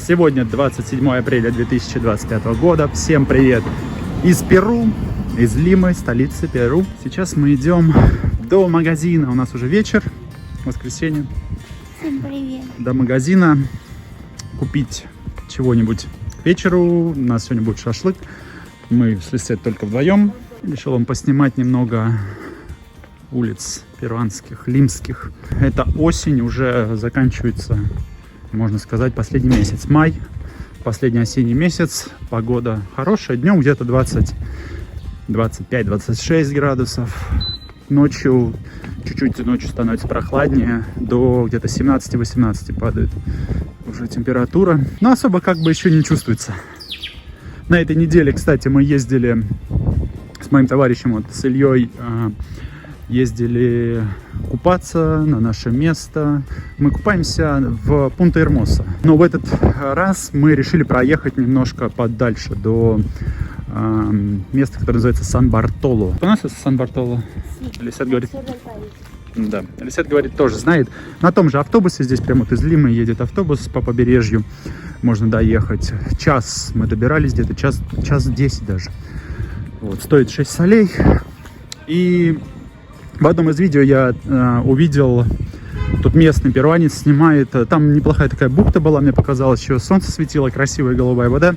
Сегодня 27 апреля 2025 года. Всем привет из Перу, из Лимы, столицы Перу. Сейчас мы идем до магазина. У нас уже вечер, воскресенье. Всем привет. До магазина купить чего-нибудь к вечеру. У нас сегодня будет шашлык. Мы с Лисет только вдвоем. Решил вам поснимать немного улиц перуанских, лимских. Это осень, уже заканчивается, можно сказать, последний месяц. Май, последний осенний месяц. Погода хорошая. Днем где-то 25-26 градусов. Ночью, чуть-чуть ночью становится прохладнее. До где-то 17-18 падает уже температура. Но особо как бы еще не чувствуется. На этой неделе, кстати, мы ездили с моим товарищем, вот, с Ильей, ездили купаться на наше место. Мы купаемся в Пунта-Эрмоса. Но в этот раз мы решили проехать немножко подальше, до места, которое называется Сан-Бартоло. У нас это Сан-Бартоло? Лисет говорит. Да, Лисет говорит, тоже знает. На том же автобусе, здесь прямо вот из Лимы едет автобус по побережью. Можно доехать. Час мы добирались, где-то час 10 даже. Вот, стоит 6 солей. И в одном из видео я увидел, тут местный перуанец снимает, там неплохая такая бухта была, мне показалось, еще солнце светило, красивая голубая вода.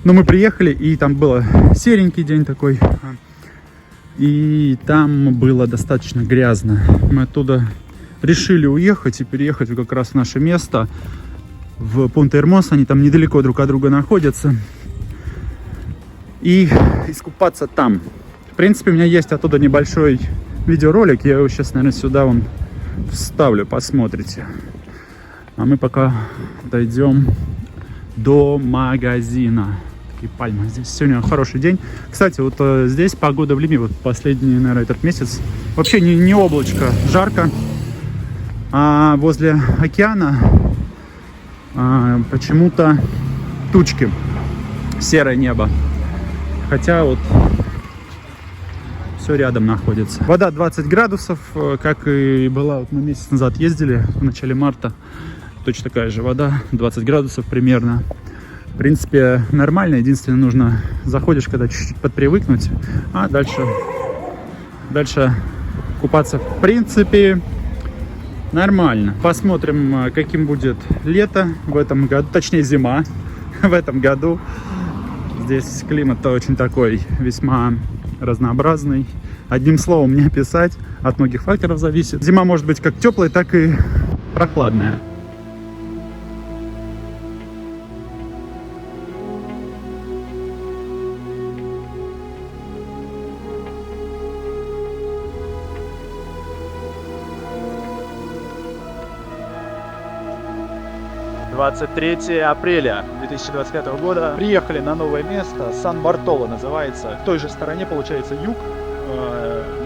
Но мы приехали, и там был серенький день такой, и там было достаточно грязно. Мы оттуда решили уехать и переехать как раз в наше место, в Пунта-Эрмоса. Они там недалеко друг от друга находятся. И искупаться там. В принципе, у меня есть оттуда небольшой видеоролик, я его сейчас, наверное, сюда вам вставлю, посмотрите. А мы пока дойдем до магазина. Такие пальмы. Здесь сегодня хороший день. Кстати, вот здесь погода в Лиме, вот последний, наверное, этот месяц, вообще не облачко, жарко. А возле океана почему-то тучки, серое небо. Хотя вот все рядом находится. Вода 20 градусов, как и была, вот мы месяц назад ездили, в начале марта. Точно такая же вода, 20 градусов примерно. В принципе, нормально. Единственное, нужно, заходишь, когда чуть-чуть подпривыкнуть, а дальше купаться, в принципе, нормально. Посмотрим, каким будет лето в этом году, точнее зима в этом году. Здесь климат очень такой весьма разнообразный. Одним словом не описать, от многих факторов зависит. Зима может быть как теплая, так и прохладная. «23 апреля 2025 года. Приехали на новое место. Сан-Бартоло называется. В той же стороне, получается, юг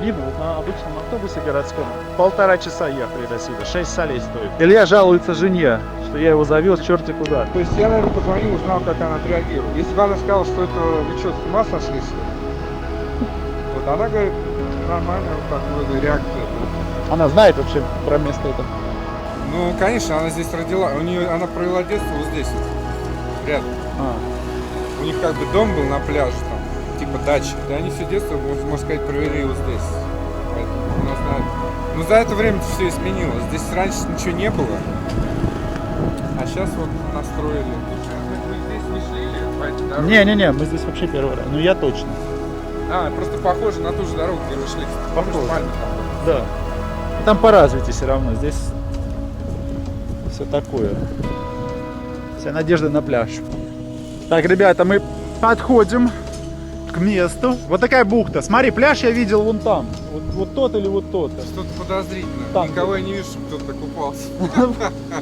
Лимы. На обычном автобусе городском 1,5 часа ехали до сюда. 6 солей стоит. Илья жалуется жене, что я его завез черти куда. То есть я, наверное, позвонил, узнал, как она отреагирует. Если бы она сказала, что это вы что, с ума сошли, что ли? Вот она говорит, нормально, вот такая реакция. Она знает вообще про место это? Ну, конечно, она здесь родила, она провела детство вот здесь вот, рядом. У них как бы дом был на пляже, там, типа дача. И они все детство, можно сказать, провели вот здесь. Поэтому она знает. Но за это время все изменилось. Здесь раньше ничего не было, а сейчас вот настроили. Мы здесь не шли по этой дороге? Не, мы здесь вообще первый раз. Ну я точно. Просто похоже на ту же дорогу, где мы шли. Похоже. Пальмы там. Да. Там по развитию все равно. Здесь все такое. Вся надежда на пляж. Так, ребята, мы подходим к месту. Вот такая бухта. Смотри, пляж я видел вон там. Вот тот или вот тот. Что-то подозрительно. Там. Никого я не вижу, чтобы кто-то купался.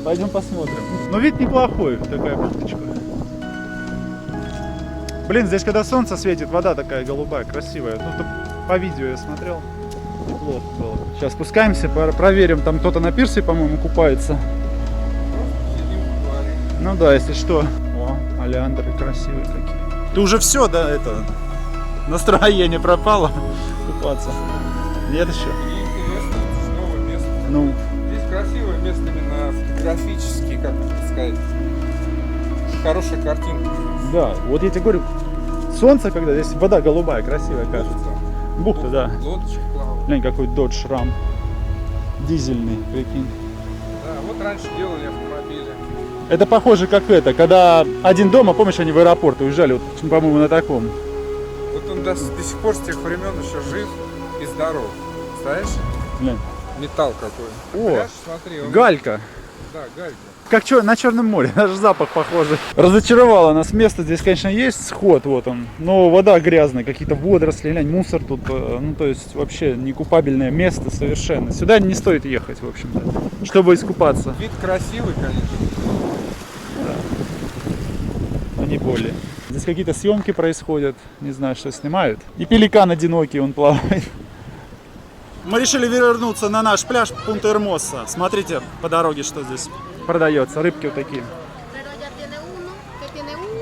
Пойдем посмотрим. Ну, вид неплохой. Такая бухточка. Блин, здесь когда солнце светит, вода такая голубая, красивая. Ну, по видео я смотрел. Неплохо было. Сейчас спускаемся, проверим. Там кто-то на пирсе, по-моему, купается. Ну да, если что. О, олеандры красивые такие. Ты уже все, да, это настроение пропало купаться? Нет еще? Мне интересно, новое место. Ну. Здесь красивое место именно фотографически, как это сказать. хорошая картинка. Да, вот я тебе говорю, солнце, когда здесь вода голубая, красивая кажется. Бухта, да. Лодочка плавала. Глянь, какой Dodge Ram. Дизельный, прикинь. Да, вот раньше делали автомобили. Это похоже как это, когда один дома, помнишь, они в аэропорт уезжали, вот, по-моему, на таком. Вот он до сих пор с тех времен еще жив и здоров. Представляешь? Глянь. Металл какой. О, Пляж, смотри, он... галька. Да, галька. Как на Черном море, даже запах похожий. Разочаровало нас место, здесь, конечно, есть сход, вот он, но вода грязная, какие-то водоросли, глянь, мусор тут, ну, то есть, вообще некупабельное место совершенно. Сюда не стоит ехать, в общем-то, чтобы искупаться. Вид красивый, конечно. Но не более. Здесь какие-то съемки происходят, не знаю, что снимают. И пеликан одинокий, он плавает. Мы решили вернуться на наш пляж Пунта-Эрмоса. Смотрите по дороге, что здесь продается. Рыбки вот такие.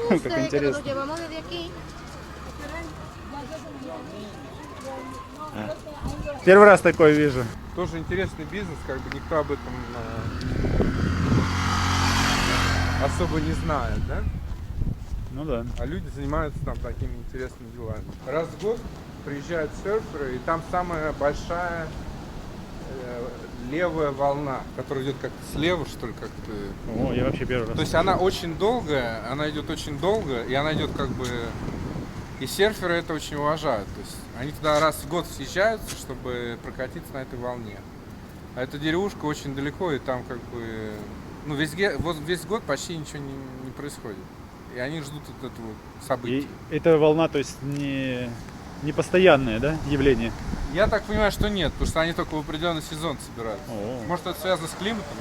Как интересно. Первый раз такое вижу. Тоже интересный бизнес, как бы никто об этом особо не знает, да? Ну да. А люди занимаются там такими интересными делами. Раз в год приезжают серферы, и там самая большая левая волна, которая идет как-то слева, что ли, как-то. О, я вообще первый раз. То есть она очень долгая, она идет очень долго, и она идет как бы. И серферы это очень уважают. То есть они туда раз в год съезжаются, чтобы прокатиться на этой волне. А эта деревушка очень далеко, и там как бы. Ну, весь год почти ничего не происходит. И они ждут вот этого события. И эта волна, то есть не постоянное, да, явление? Я так понимаю, что нет, потому что они только в определенный сезон собираются. О. Может, это связано с климатом?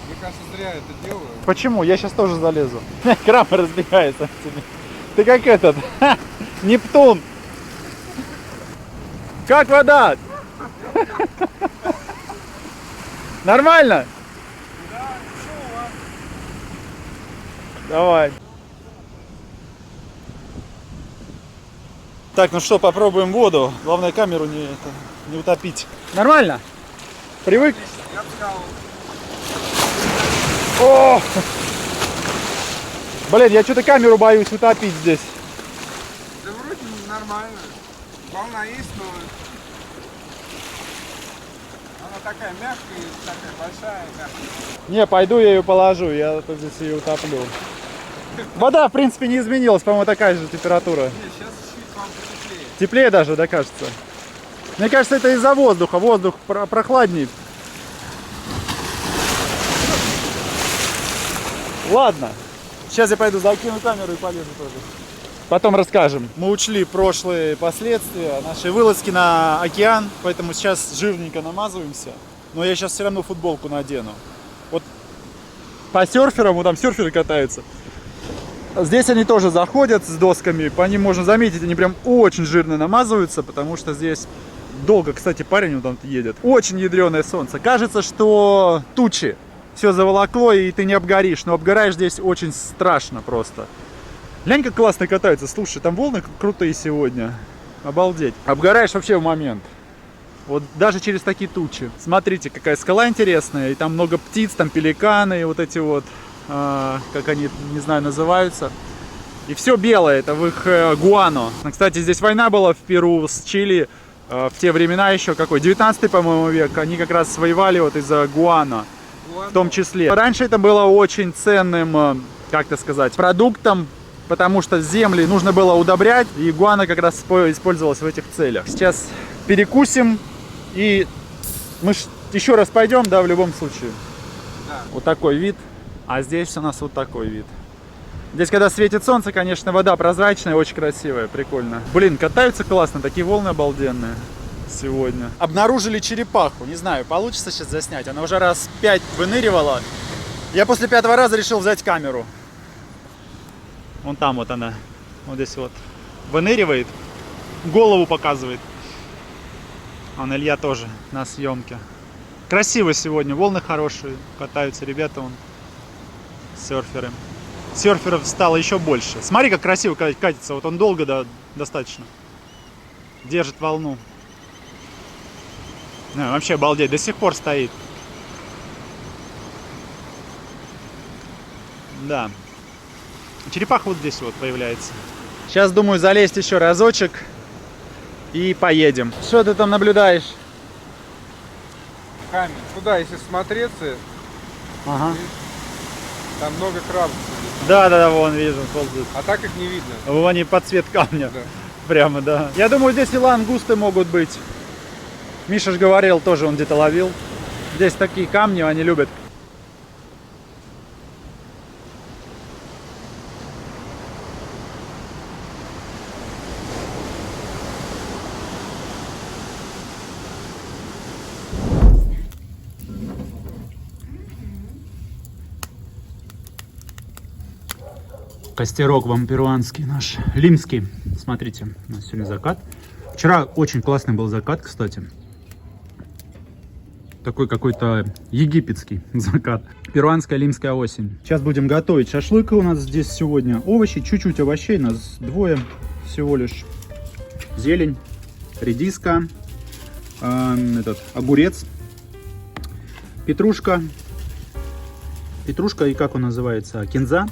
Мне кажется, зря это делаю. Почему? Я сейчас тоже залезу. Краб разбегается. Ты как этот, Нептун. Как вода? Нормально? Давай. Так, ну что, попробуем воду. Главное камеру не утопить. Нормально? Привык? Я бы сказал, О! Блин, я что-то камеру боюсь утопить здесь. да вроде нормально. Волна есть, но она такая мягкая, такая большая, мягкая. Не, пойду я ее положу, я тут здесь ее утоплю. Вода, в принципе, не изменилась, по-моему, такая же температура. Не, сейчас чуть-чуть вам потеплее. Теплее даже, да, кажется? Мне кажется, это из-за воздуха. Воздух прохладней. Ладно. Сейчас я пойду закину камеру и полезу тоже. Потом расскажем. Мы учли прошлые последствия нашей вылазки на океан, поэтому сейчас жирненько намазываемся. Но я сейчас все равно футболку надену. Вот по серферам, вот там серферы катаются. Здесь они тоже заходят с досками, по ним можно заметить, они прям очень жирно намазываются, потому что здесь долго, кстати, парень вот там едет. Очень ядреное солнце. Кажется, что тучи, все заволокло и ты не обгоришь, но обгораешь здесь очень страшно просто. Глянь, как классно катаются, слушай, там волны крутые сегодня, обалдеть. Обгораешь вообще в момент. Вот даже через такие тучи. Смотрите, какая скала интересная, и там много птиц, там пеликаны, и вот эти вот, как они, не знаю, называются. И все белое, это в их гуано. Кстати, здесь война была в Перу с Чили в те времена еще, какой, 19-й, по-моему, век. Они как раз воевали вот из-за гуано, в том числе. Раньше это было очень ценным, как это сказать, продуктом, потому что земли нужно было удобрять, и гуано как раз использовалась в этих целях. Сейчас перекусим, и мы еще раз пойдем, да, в любом случае. Да. Вот такой вид. А здесь у нас вот такой вид. Здесь, когда светит солнце, конечно, вода прозрачная, очень красивая, прикольно. Блин, катаются классно, такие волны обалденные сегодня. Обнаружили черепаху, не знаю, получится сейчас заснять. Она уже раз 5 выныривала. Я после 5-го раза решил взять камеру. Вон там вот она, вот здесь вот. Выныривает, голову показывает. Вон Илья тоже на съемке. Красиво сегодня, волны хорошие, катаются ребята, вон, серферы. Серферов стало еще больше. Смотри, как красиво катится, вот он долго, да, достаточно. Держит волну. Вообще обалдеть, до сих пор стоит. Да. Черепаха вот здесь вот появляется. Сейчас, думаю, залезть еще разочек и поедем. Что ты там наблюдаешь? Камень. Туда, если смотреться, Ага. там много крабов. Да, вон вижу, ползают. А так их не видно. Вон они под цвет камня. Да. Прямо, да. Я думаю, здесь и лангусты могут быть. Миша ж говорил, тоже он где-то ловил. Здесь такие камни, они любят. Костерок вам перуанский наш, лимский. Смотрите, у нас сегодня закат. Вчера очень классный был закат, кстати. Такой какой-то египетский закат. Перуанская лимская осень. Сейчас будем готовить шашлык. У нас здесь сегодня овощи, чуть-чуть овощей, нас двое всего лишь. Зелень, редиска, огурец, петрушка. Петрушка и как он называется? Кинза.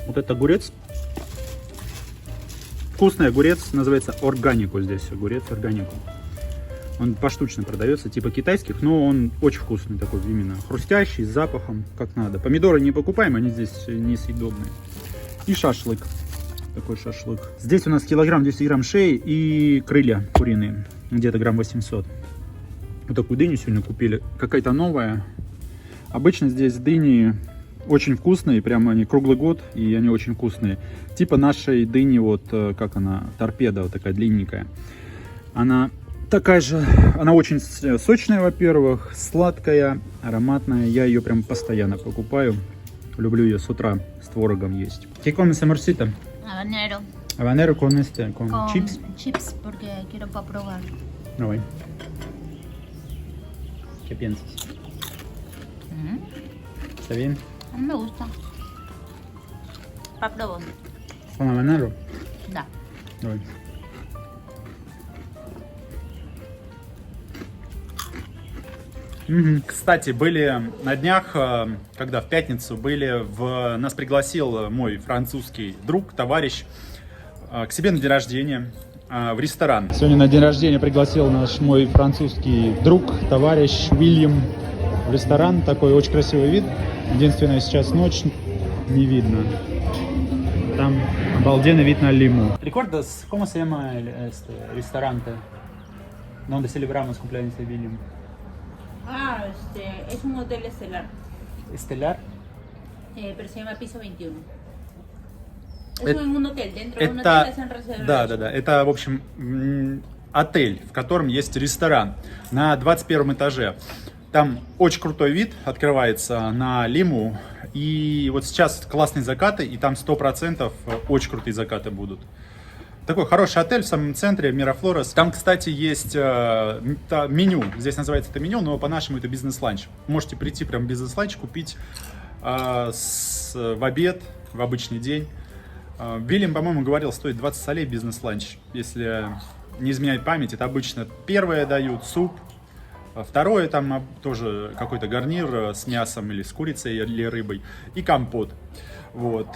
Вот это огурец. Вкусный огурец, называется органику здесь. Огурец органику. Он поштучно продается, типа китайских, но он очень вкусный такой, именно хрустящий, с запахом, как надо. Помидоры не покупаем, они здесь несъедобные. И шашлык. Такой шашлык. Здесь у нас килограмм 200 грамм шеи и крылья куриные. Где-то грамм 800. Вот такую дыню сегодня купили. Какая-то новая. Обычно здесь дыни очень вкусные, прямо они круглый год, и они очень вкусные. Типа нашей дыни, вот как она, торпеда, вот такая длинненькая. Она такая же, она очень сочная, во-первых, сладкая, ароматная. Я ее прям постоянно покупаю. Люблю ее с утра с творогом есть. ¿Qué comes, amorcita? Habanero. Habanero con con Con chips. chips, porque quiero para probar. Давай. ¿Qué piensas? ¿Está bien? A mí me gusta. Para probar. Con habanero. Da. Давай. Кстати, были на днях, когда в пятницу были, нас пригласил мой французский друг, товарищ, к себе на день рождения в ресторан. Сегодня на день рождения пригласил мой французский друг, товарищ Уильям в ресторан. Такой очень красивый вид. Единственное, сейчас ночь, не видно. Там обалденный вид на Лиму. ¿Recuerdas cómo se llama este restaurante donde celebramos cumpleaños de William? Es un hotel estelar, ¿Estelar? pero se llama Piso 21. Es Это- un hotel, dentro de un hotel hacen reservas. Да. Это, в общем, отель, в котором есть ресторан на 21 этаже. Там очень крутой вид открывается на Лиму. И вот сейчас классные закаты, и там 100% очень крутые закаты будут. Такой хороший отель в самом центре, Мирафлорес. Там, кстати, есть меню. Здесь называется это меню, но по-нашему это бизнес-ланч. Можете прийти прям бизнес-ланч, купить в обед, в обычный день. Вильям, по-моему, говорил, стоит 20 солей бизнес-ланч. Если не изменяет память, это обычно первое дают суп. Второе, там тоже какой-то гарнир с мясом или с курицей или рыбой. И компот. Вот.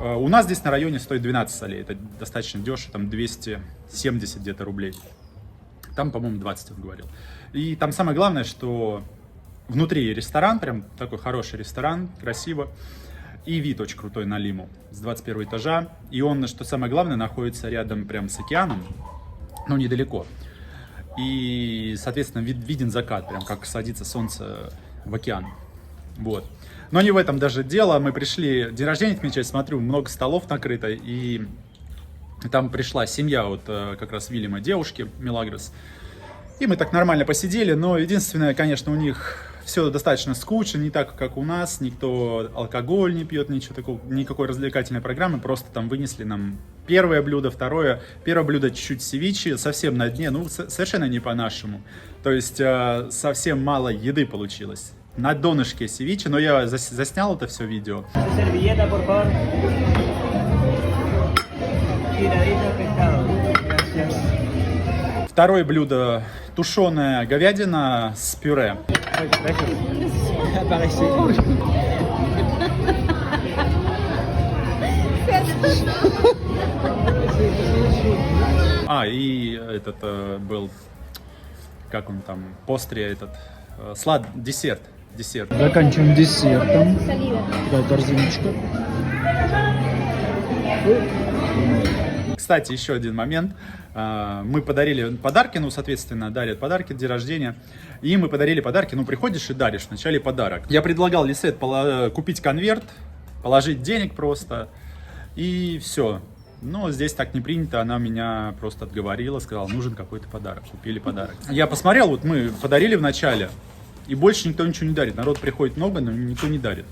У нас здесь на районе стоит 12 солей. Это достаточно дешево, там 270 где-то рублей. Там, по-моему, 20 он говорил. И там самое главное, что внутри ресторан, прям такой хороший ресторан, красиво. И вид очень крутой на Лиму с 21 этажа. И он, что самое главное, находится рядом прям с океаном, но недалеко. И, соответственно, виден закат, прям как садится солнце в океан. Вот. Но не в этом даже дело. Мы пришли день рождения отмечать, смотрю, много столов накрыто. И там пришла семья вот как раз Вильяма, девушки, Милагрос. И мы так нормально посидели. Но единственное, конечно, у них все достаточно скучно, не так, как у нас. Никто алкоголь не пьет, ничего такого, никакой развлекательной программы. Просто там вынесли нам первое блюдо, второе. Первое блюдо чуть-чуть севичи, совсем на дне, ну, совершенно не по-нашему. То есть совсем мало еды получилось. На донышке севичи, но я заснял это все видео. Servilleta, por favor. Tiradito pescado. Gracias. Второе блюдо — тушеная говядина с пюре. Aparece. И этот был, как он там, постре этот, десерт. Заканчиваем десертом. Такая корзиночка. Кстати, еще один момент. Мы подарили подарки, соответственно, дарят подарки, день рождения. И мы подарили подарки, приходишь и даришь вначале подарок. Я предлагал Лисет купить конверт, положить денег просто, и все. Но здесь так не принято, она меня просто отговорила, сказала, нужен какой-то подарок. Купили подарок. Я посмотрел, вот мы подарили вначале, и больше никто ничего не дарит. Народ приходит много, но никто не дарит.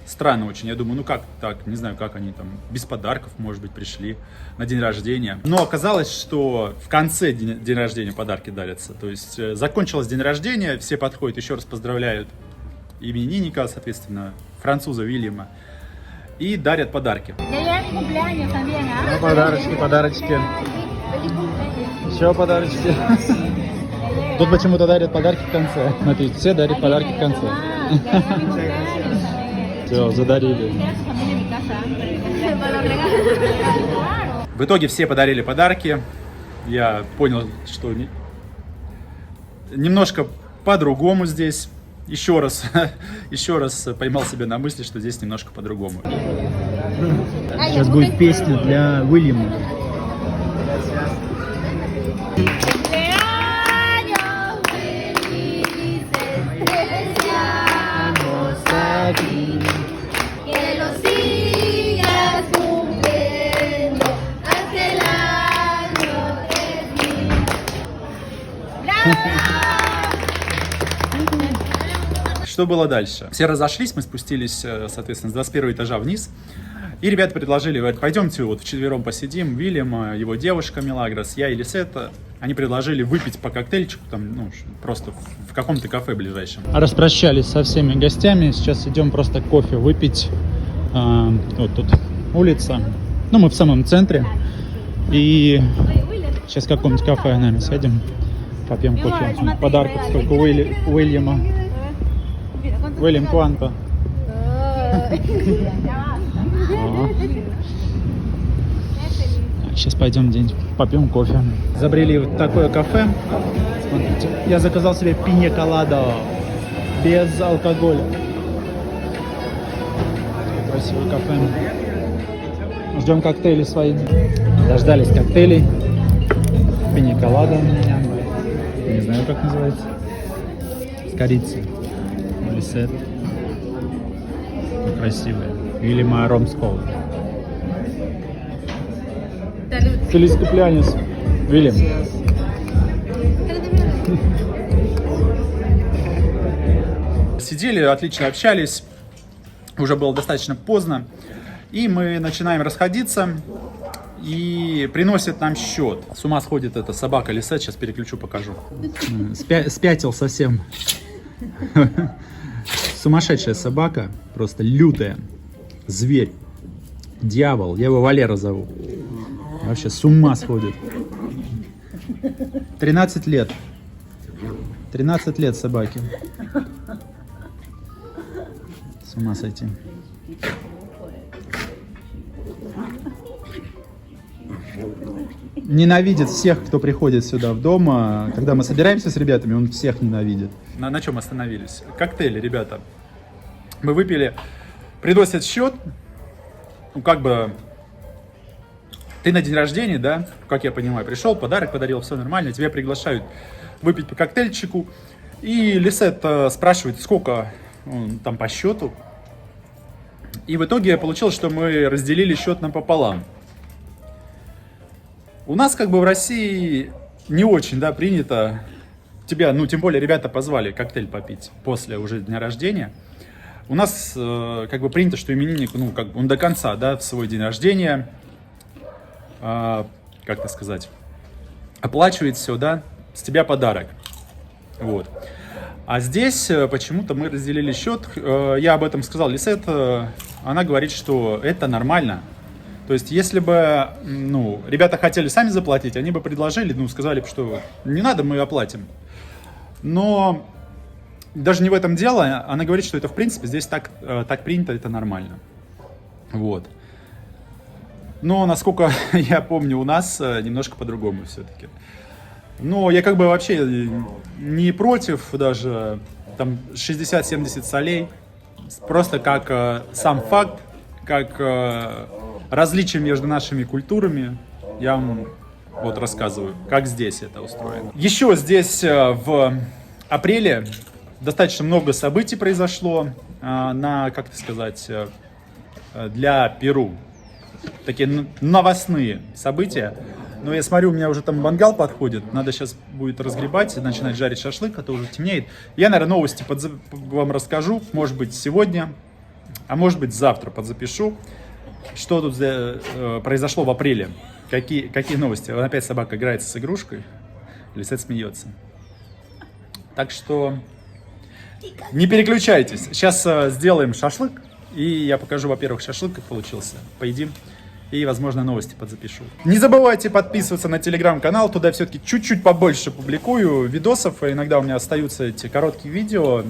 Странно очень. Я думаю, как так, не знаю, как они там без подарков, может быть, пришли на день рождения. Но оказалось, что в конце день рождения подарки дарятся. То есть закончилось день рождения, все подходят, еще раз поздравляют именинника, соответственно, француза Вильяма, и дарят подарки. Подарочки. Еще подарочки. Тут почему-то дарят подарки в конце. Смотрите, все дарят подарки в конце. Все, задарили. В итоге все подарили подарки. Я понял, что немножко по-другому здесь. Еще раз поймал себя на мысли, что здесь немножко по-другому. Сейчас будет песня для Уильяма. Что было дальше? Все разошлись, мы спустились, соответственно, с 21 этажа вниз. И ребята предложили, говорят, пойдемте вот вчетвером посидим. Вильям, его девушка Милагрос, я и Лисет. Они предложили выпить по коктейльчику, там, просто в каком-то кафе ближайшем. Распрощались со всеми гостями. Сейчас идем просто кофе выпить. Вот тут улица. Мы в самом центре. И сейчас в каком-нибудь кафе, наверное, сядем. Попьем кофе. Подарков столько Уильяма. Уильям Куанто. Сейчас пойдем где-нибудь попьем кофе. Забрели в такое кафе. Смотрите, я заказал себе пинья коладо без алкоголя. Красивое кафе. Ждем коктейли свои. Дождались коктейлей. Пинья коладо у меня. Не знаю, как называется. С корицей. Лисет. Красивая. Или ром с колой. Фелис куплянис. Вильям. Сидели, отлично общались. Уже было достаточно поздно. И мы начинаем расходиться. И приносят нам счет. С ума сходит эта собака Лисет. Сейчас переключу, покажу. Спятил совсем. Сумасшедшая собака. Просто лютая. Зверь. Дьявол. Я его Валера зову. Вообще с ума сходит. 13 лет. 13 лет собаке. С ума сойти. Ненавидит всех, кто приходит сюда в дом. Когда мы собираемся с ребятами, он всех ненавидит. На чем остановились? Коктейли, ребята. Мы выпили. Приносят счет. Ты на день рождения, да, как я понимаю, пришел, подарок подарил, все нормально, тебя приглашают выпить по коктейльчику. И Лисет спрашивает, сколько там по счету. И в итоге получилось, что мы разделили счет напополам. У нас в России не очень, да, принято. Тебя, тем более ребята позвали коктейль попить после уже дня рождения. У нас принято, что именинник, он до конца, да, в свой день рождения, оплачивает все, да, с тебя подарок. Вот. А здесь почему-то мы разделили счет. Я об этом сказал Лисет. Она говорит, что это нормально. То есть, если бы, ребята хотели сами заплатить, они бы предложили, сказали бы, что не надо, мы оплатим. Но даже не в этом дело. Она говорит, что это, в принципе, здесь так принято, это нормально. Вот. Но, насколько я помню, у нас немножко по-другому все-таки. Но я как бы вообще не против даже там 60-70 солей. Просто как сам факт, как различие между нашими культурами, я вам вот рассказываю, как здесь это устроено. Еще здесь в апреле достаточно много событий произошло на, как это сказать, для Перу. Такие новостные события. Но я смотрю, у меня уже там мангал подходит. Надо сейчас будет разгребать и начинать жарить шашлык, а то уже темнеет. Я, наверное, новости вам расскажу. Может быть, сегодня, а может быть, завтра подзапишу. Что тут произошло в апреле. Какие новости? Вот опять собака играется с игрушкой. Лисет смеется. Так что не переключайтесь. Сейчас сделаем шашлык. И я покажу, во-первых, шашлык, как получился. Поедим. И, возможно, новости подзапишу. Не забывайте подписываться на телеграм-канал. Туда все-таки чуть-чуть побольше публикую видосов. Иногда у меня остаются эти короткие видео.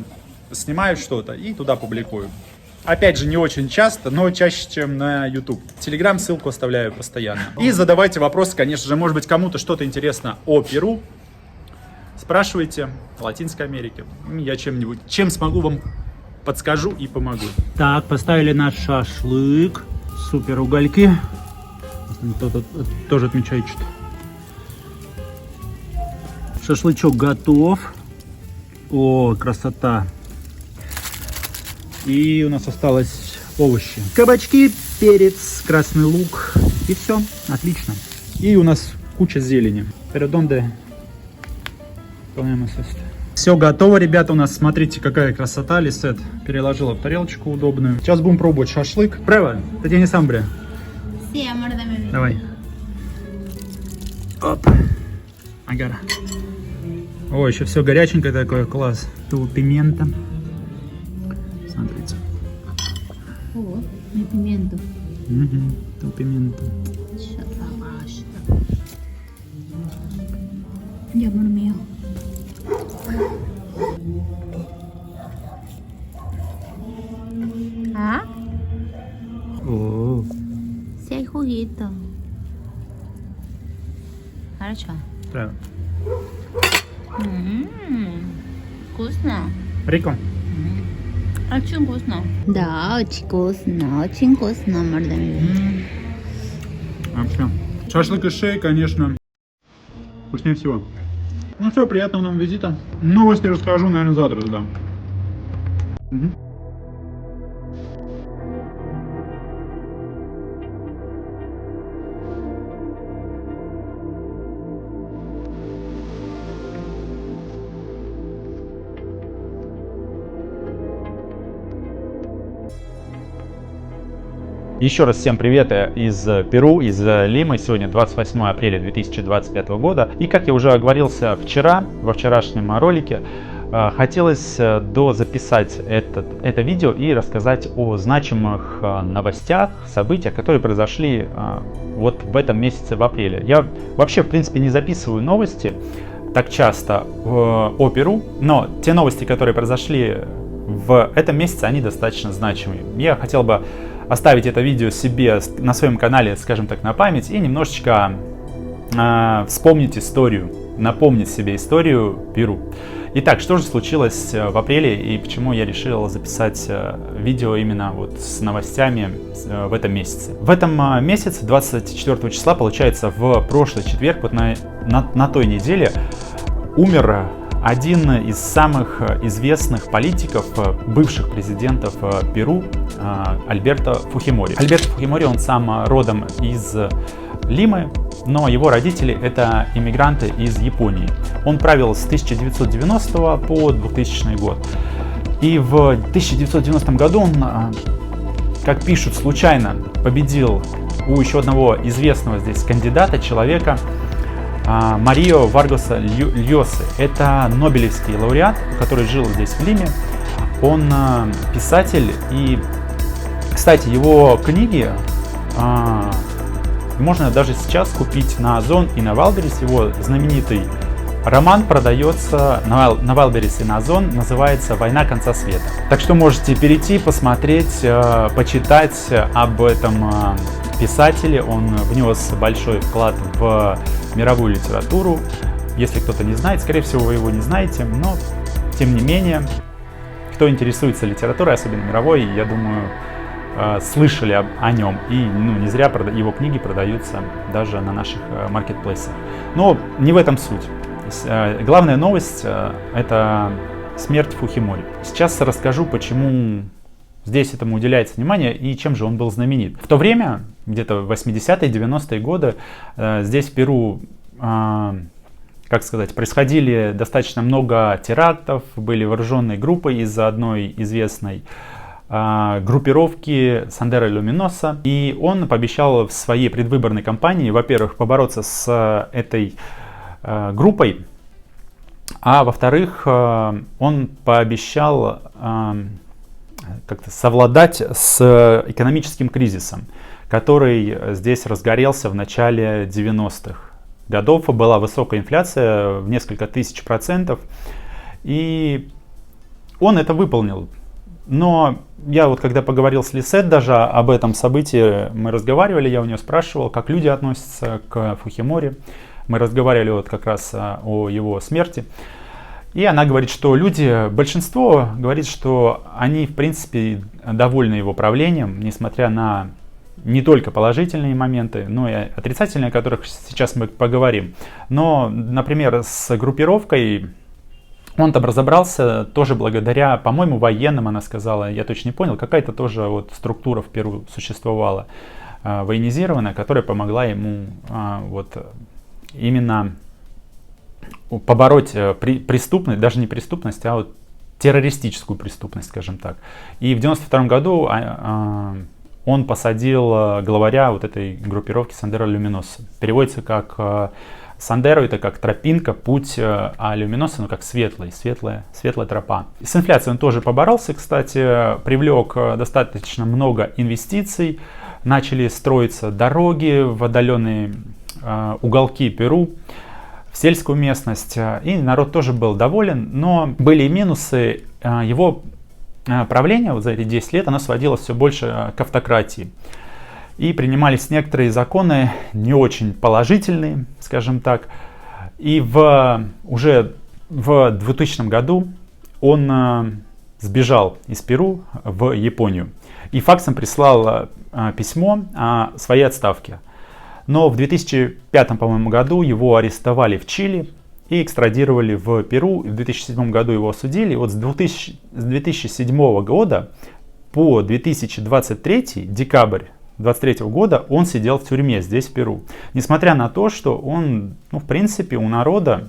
Снимаю что-то и туда публикую. Опять же, не очень часто, но чаще, чем на YouTube. Телеграм ссылку оставляю постоянно. И задавайте вопросы, конечно же. Может быть, кому-то что-то интересно о Перу. Спрашивайте. Латинской Америке. Я чем смогу, вам подскажу и помогу. Так, поставили наш шашлык. Супер угольки. Кто-то тоже отмечает что-то. Шашлычок готов. О, красота. И у нас осталось овощи. Кабачки, перец, красный лук. И все. Отлично. И у нас куча зелени. Передонде. Все готово, ребята, у нас. Смотрите, какая красота. Лисет переложила в тарелочку удобную. Сейчас будем пробовать шашлык. Право, ты не сам, бре. Sí, amor, dame mi. Давай. Оп. Агара. О, еще все горяченькое такое, класс. Тут пимента. Смотрите. Oh, mi pimiento. Угу, тут пимента. Y amor mío. ¿Ah? О, Sí hay juguito. Хорошо. да. Вкусно. Рико. Очень вкусно. Да, очень вкусно. Очень вкусно, amor de mi vida. Вообще. Шашлык из шеи, конечно, вкуснее всего. Ну все, приятного нам визита. Новости расскажу, наверное, завтра задам. Угу. Еще раз всем привет из Перу, из Лимы. Сегодня 28 апреля 2025 года. И как я уже оговорился вчера, во вчерашнем ролике, хотелось дозаписать это видео и рассказать о значимых новостях, событиях, которые произошли вот в этом месяце, в апреле. Я вообще, в принципе, не записываю новости так часто о Перу, но те новости, которые произошли в этом месяце, они достаточно значимые. Я хотел бы оставить это видео себе на своем канале, скажем так, на память и немножечко вспомнить историю, напомнить себе историю Перу. Итак, что же случилось в апреле и почему я решил записать видео именно вот с новостями в этом месяце. В этом месяце, 24 числа, получается, в прошлый четверг, вот на той неделе, умер один из самых известных политиков, бывших президентов Перу, Альберто Фухимори. Альберто Фухимори, он сам родом из Лимы, но его родители это иммигранты из Японии. Он правил с 1990 по 2000 год. И в 1990 году он, как пишут, случайно победил у еще одного известного здесь кандидата, человека, Марио Варгаса Льосы. Это нобелевский лауреат, который жил здесь в Лиме. Он писатель, и, кстати, его книги можно даже сейчас купить на Озон и на Вайлдберрис. Его знаменитый роман продается на Вайлдберрис и на Озон, называется «Война конца света». Так что можете перейти, посмотреть, почитать об этом писатель, он внес большой вклад в мировую литературу. Если кто-то не знает, скорее всего, вы его не знаете, но тем не менее, кто интересуется литературой, особенно мировой, я думаю, слышали о нем. И не зря его книги продаются даже на наших маркетплейсах. Но не в этом суть. Главная новость – это смерть Фухимори. Сейчас расскажу, почему здесь этому уделяется внимание и чем же он был знаменит. В то время, где-то в 80-е, 90-е годы, здесь в Перу, как сказать, происходили достаточно много терактов, были вооруженные группы из-за одной известной группировки Сандеро Люминоса. И он пообещал в своей предвыборной кампании, во-первых, побороться с этой группой, а во-вторых, он пообещал как-то совладать с экономическим кризисом, который здесь разгорелся в начале 90-х годов. Была высокая инфляция в несколько тысяч %, и он это выполнил. Но я вот когда поговорил с Лисет даже об этом событии, мы разговаривали, я у нее спрашивал, как люди относятся к Фухимори. Мы разговаривали вот как раз о его смерти. И она говорит, что люди, большинство говорит, что они в принципе довольны его правлением, несмотря на не только положительные моменты, но и отрицательные, о которых сейчас мы поговорим. Но, например, с группировкой он там разобрался тоже благодаря, по-моему, военным, она сказала, я точно не понял, какая-то тоже вот структура в Перу существовала, военизированная, которая помогла ему вот именно побороть преступность, даже не преступность, а вот террористическую преступность, скажем так. И в 92 году он посадил главаря вот этой группировки Сандеро Люминоса. Переводится как Сандеро, это как тропинка, путь, а Люминоса, как светлая тропа. С инфляцией он тоже поборолся, кстати, привлек достаточно много инвестиций, начали строиться дороги в отдаленные уголки Перу, в сельскую местность, и народ тоже был доволен, но были и минусы. Его правление вот за эти 10 лет, оно сводилось все больше к автократии. И принимались некоторые законы не очень положительные, скажем так. И уже в 2000 году он сбежал из Перу в Японию. И факсом прислал письмо о своей отставке. Но в 2005, по-моему, году его арестовали в Чили и экстрадировали в Перу. В 2007 году его осудили. И вот с 2007 года по 2023, декабрь 2023 года, он сидел в тюрьме здесь, в Перу. Несмотря на то, что он, в принципе, у народа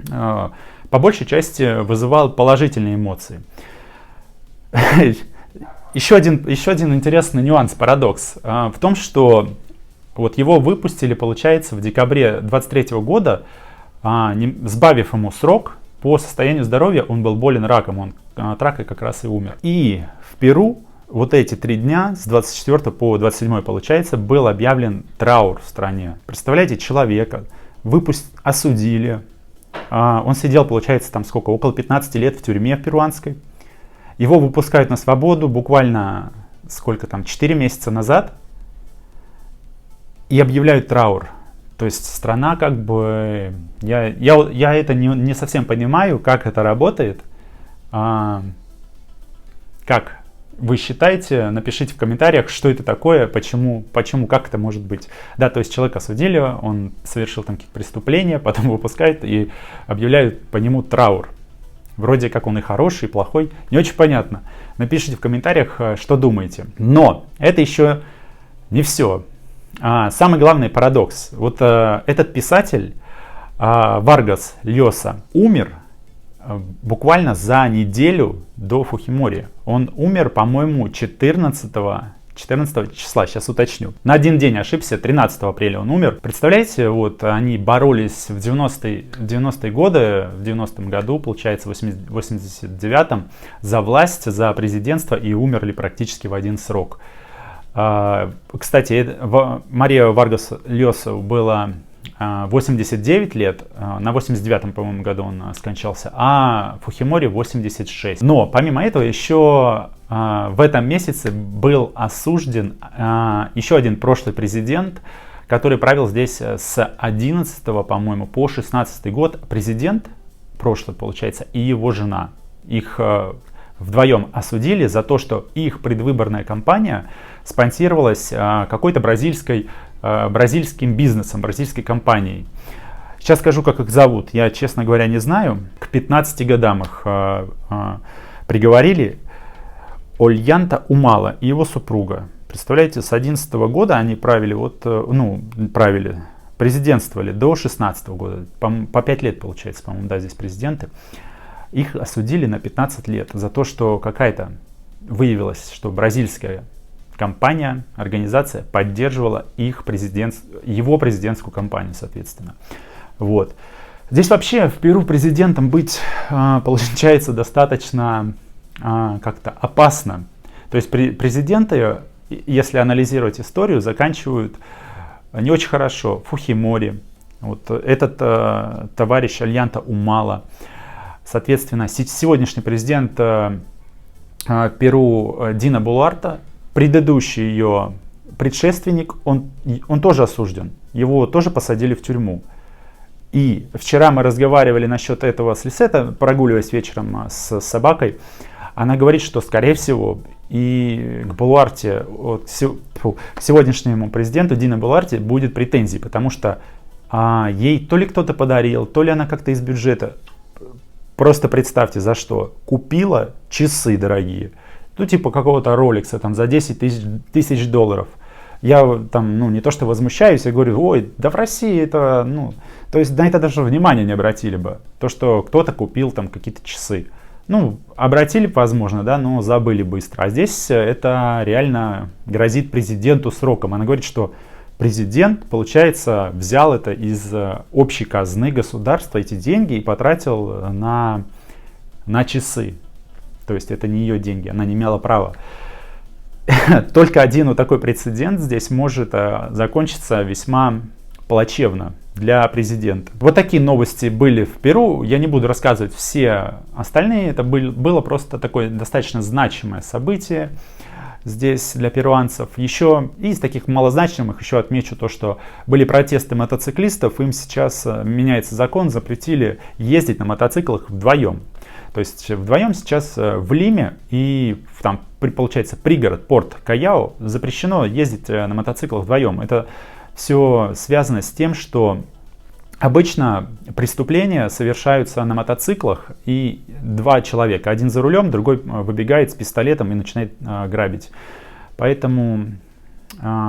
по большей части вызывал положительные эмоции. Еще один интересный нюанс, парадокс в том, что вот его выпустили, получается, в декабре 2023 года, сбавив ему срок. По состоянию здоровья он был болен раком, он от рака как раз и умер. И в Перу вот эти 3 дня, с 24 по 27, получается, был объявлен траур в стране. Представляете, человека осудили, он сидел, получается, там сколько, около 15 лет в тюрьме перуанской. Его выпускают на свободу буквально, 4 месяца назад, и объявляют траур. То есть страна как бы... Я это не совсем понимаю, как это работает. Как вы считаете? Напишите в комментариях, что это такое, почему, как это может быть. Да, то есть человека осудили, он совершил там какие-то преступления, потом выпускают и объявляют по нему траур. Вроде как он и хороший, и плохой. Не очень понятно. Напишите в комментариях, что думаете. Но это еще не все. Самый главный парадокс. Вот этот писатель Варгас Льоса умер буквально за неделю до Фухимори. Он умер, по-моему, 14 числа, сейчас уточню. На один день ошибся, 13 апреля он умер. Представляете, вот они боролись в 90-е годы, в 90-м году, получается, в 89-м, за власть, за президентство, и умерли практически в один срок. Кстати, Мария Варгас Льоса было 89 лет, на 89-м, по-моему, году он скончался, а Фухимори 86. Но помимо этого еще в этом месяце был осужден еще один прошлый президент, который правил здесь с 11, по-моему, по 16 год. Президент прошлый, получается, и его жена. Их вдвоем осудили за то, что их предвыборная кампания спонсировалась какой-то бразильским бизнесом, бразильской компанией. Сейчас скажу, как их зовут. Я, честно говоря, не знаю. К 15 годам их приговорили. Ольянта Умала и его супруга. Представляете, с 11 года они президентствовали до 16 года. По 5 лет, получается, по-моему, да, здесь президенты. Их осудили на 15 лет за то, что выявилось, что бразильская компания, организация поддерживала его президентскую кампанию, соответственно. Вот. Здесь вообще в Перу президентом быть, получается, достаточно как-то опасно. То есть президенты, если анализировать историю, заканчивают не очень хорошо. Фухимори, вот этот товарищ Ольянта Умала. Соответственно, сегодняшний президент Перу Дина Боларте, предыдущий ее предшественник, он тоже осужден. Его тоже посадили в тюрьму. И вчера мы разговаривали насчет этого с Лисета, прогуливаясь вечером с собакой. Она говорит, что, скорее всего, и к Боларте, к сегодняшнему президенту Дина Боларте будет претензий, потому что ей то ли кто-то подарил, то ли она как-то из бюджета. Просто представьте, за что. Купила часы дорогие, типа какого-то Rolex, там, за 10 тысяч долларов. Я там, не то что возмущаюсь, я говорю, ой, да в России это, то есть на это даже внимания не обратили бы. То, что кто-то купил там какие-то часы. Обратили, возможно, да, но забыли быстро. А здесь это реально грозит президенту сроком. Она говорит, что президент, получается, взял это из общей казны государства, эти деньги, и потратил на часы. То есть это не ее деньги, она не имела права. Только один такой прецедент здесь может закончиться весьма плачевно для президента. Вот такие новости были в Перу. Я не буду рассказывать все остальные. Это было просто такое достаточно значимое событие здесь для перуанцев. Еще из таких малозначимых еще отмечу то, что были протесты мотоциклистов. Им сейчас меняется закон, запретили ездить на мотоциклах вдвоем. То есть вдвоем сейчас в Лиме и там, получается, пригород, порт Каяо запрещено ездить на мотоциклах вдвоем. Это все связано с тем, что обычно преступления совершаются на мотоциклах, и два человека, один за рулем, другой выбегает с пистолетом и начинает грабить. Поэтому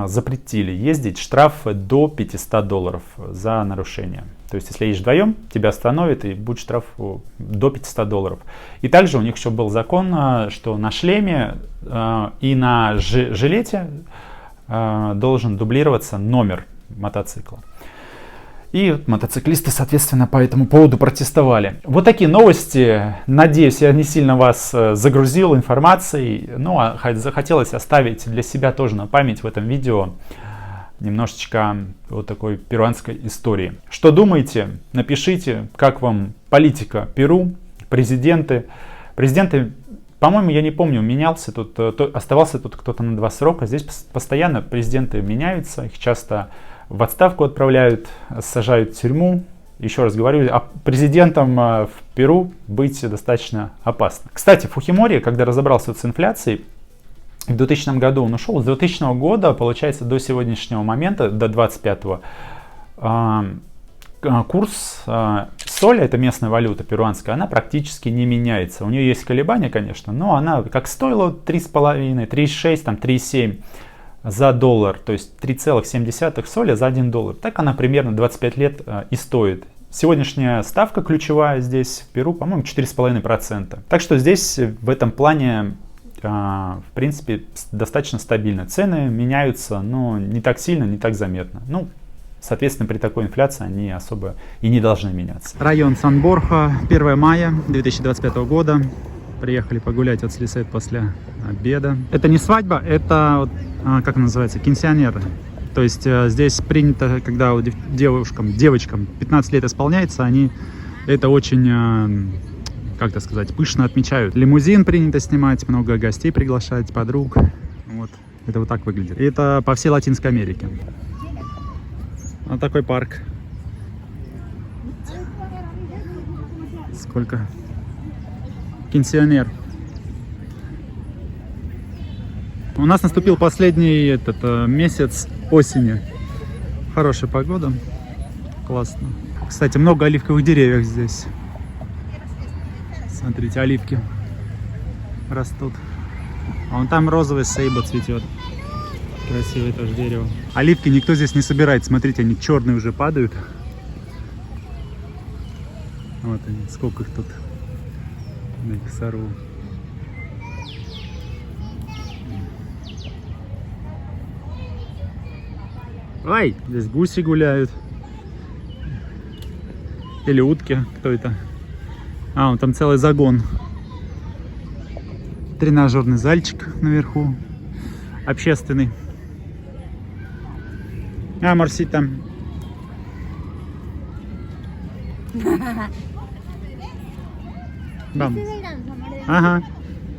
запретили ездить, штраф до $500 за нарушение. То есть, если едешь вдвоем, тебя остановят и будет штраф до $500. И также у них еще был закон, что на шлеме и на жилете должен дублироваться номер мотоцикла. И мотоциклисты, соответственно, по этому поводу протестовали. Вот такие новости. Надеюсь, я не сильно вас загрузил информацией. Но захотелось оставить для себя тоже на память в этом видео немножечко вот такой перуанской истории. Что думаете? Напишите, как вам политика Перу, президенты. Президенты, по-моему, я не помню, менялся тут, оставался тут кто-то на 2 срока. Здесь постоянно президенты меняются, их часто в отставку отправляют, сажают в тюрьму. Еще раз говорю, президентом в Перу быть достаточно опасно. Кстати, Фухимори, когда разобрался с инфляцией, в 2000 году он ушел. С 2000 года, получается, до сегодняшнего момента, до 25-го, курс соли, это местная валюта перуанская, она практически не меняется. У нее есть колебания, конечно, но она как стоила 3,5, 3,6, там 3,7 за доллар, то есть 3,7 соли за $1. Так она примерно 25 лет и стоит. Сегодняшняя ставка ключевая здесь в Перу, по-моему, 4,5%. Так что здесь в этом плане, в принципе, достаточно стабильно. Цены меняются, но не так сильно, не так заметно. Соответственно, при такой инфляции они особо и не должны меняться. Район Сан-Борхо, 1 мая 2025 года. Приехали погулять от Слисет после обеда. Это не свадьба, это, как называется, кинсионеры. То есть здесь принято, когда девочкам 15 лет исполняется, они это очень как это сказать, пышно отмечают. Лимузин принято снимать, много гостей приглашать, подруг. Вот, это вот так выглядит. И это по всей Латинской Америке. Вот такой парк. Сколько? Пенсионер. У нас наступил последний месяц осени. Хорошая погода. Классно. Кстати, много оливковых деревьев здесь. Смотрите, оливки растут. А вон там розовый сейба цветет. Красивое тоже дерево. Оливки никто здесь не собирает. Смотрите, они черные уже падают. Вот они, сколько их тут. Я их сорву. Ай, здесь гуси гуляют. Или утки, кто это? А, вон там целый загон. Тренажерный зальчик наверху. Общественный. А, Марсита. Vamos. Ajá.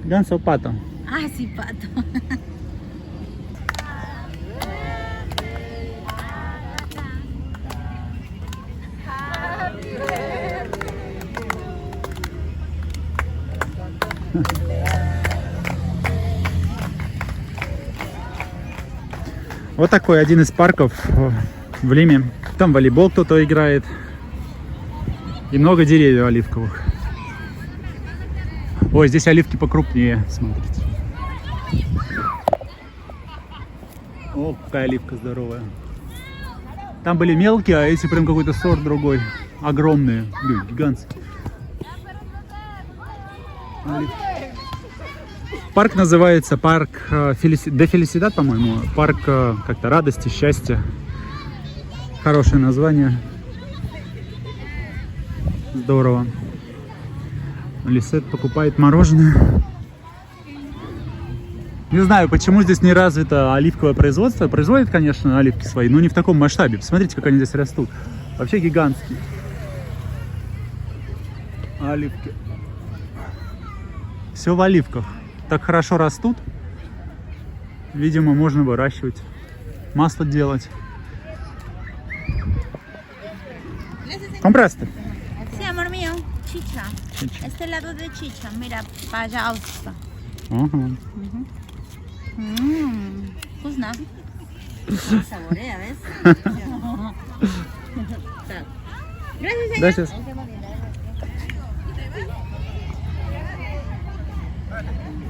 Ganso pato. Ah, sí, pato. Вот такой один из парков в Лиме. Там волейбол кто-то играет. И много деревьев оливковых. Ой, здесь оливки покрупнее, смотрите. О, какая оливка здоровая. Там были мелкие, а эти прям какой-то сорт другой. Огромные, гигантские. Оливки. Парк называется парк де Фелисидад, по-моему. Парк как-то радости, счастья. Хорошее название. Здорово. Лисет покупает мороженое. Не знаю, почему здесь не развито оливковое производство. Производят, конечно, оливки свои, но не в таком масштабе. Посмотрите, как они здесь растут. Вообще гигантские. Оливки. Все в оливках. Так хорошо растут. Видимо, можно выращивать. Масло делать. Compraste. Sí, amor mío, chicha. Chicha. Este lado de chicha, mira, пожалуйста. Ага. Вкусно. Saborea, ¿ves? Gracias.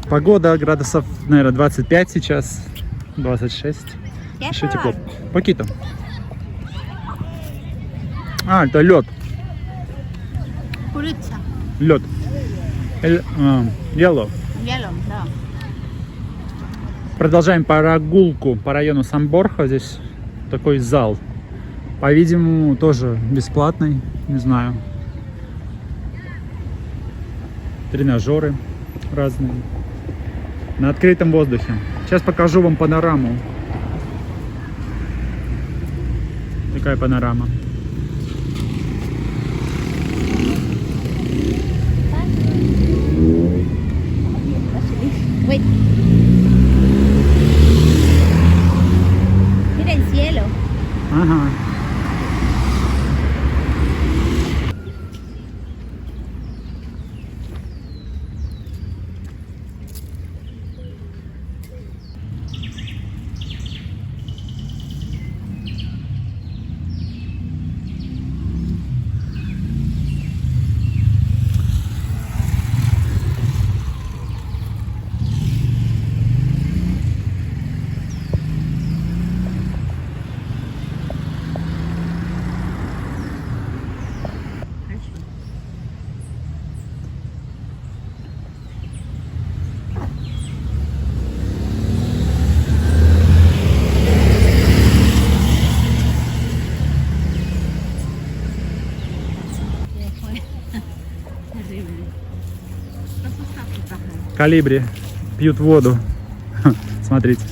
Погода градусов, наверное, 25 сейчас, 26. Еще тепло. Покито. А, это лед. Курица. Лед. Yellow. Hielo, да. Продолжаем прогулку по району Сан-Борхо. Здесь такой зал. По-видимому, тоже бесплатный. Не знаю. Тренажеры разные. На открытом воздухе. Сейчас покажу вам панораму. Такая панорама. Wait. Mira el cielo. Ага. Колибри пьют воду. Смотрите.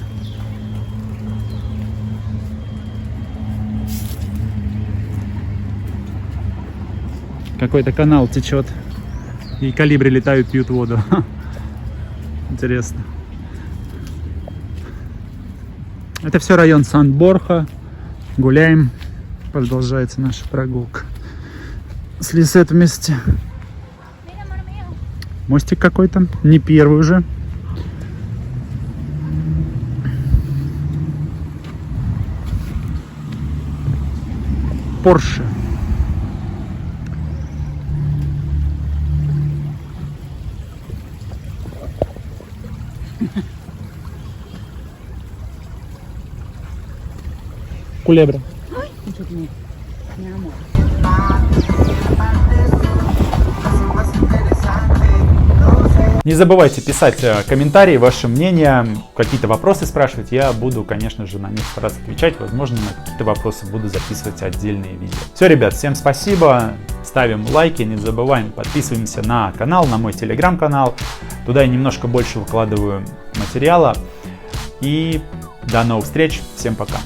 Какой-то канал течет И колибри летают, пьют воду. Интересно. Это все район Сан-Борха. Гуляем. Продолжается наша прогулка. С Лисет вместе. Мостик какой-то. Не первый уже. Порше. Кулебра. Mi amor. Не забывайте писать комментарии, ваше мнение, какие-то вопросы спрашивать. Я буду, конечно же, на них стараться отвечать. Возможно, на какие-то вопросы буду записывать отдельные видео. Все, ребят, всем спасибо. Ставим лайки, не забываем, подписываемся на канал, на мой телеграм-канал. Туда я немножко больше выкладываю материала. И до новых встреч. Всем пока.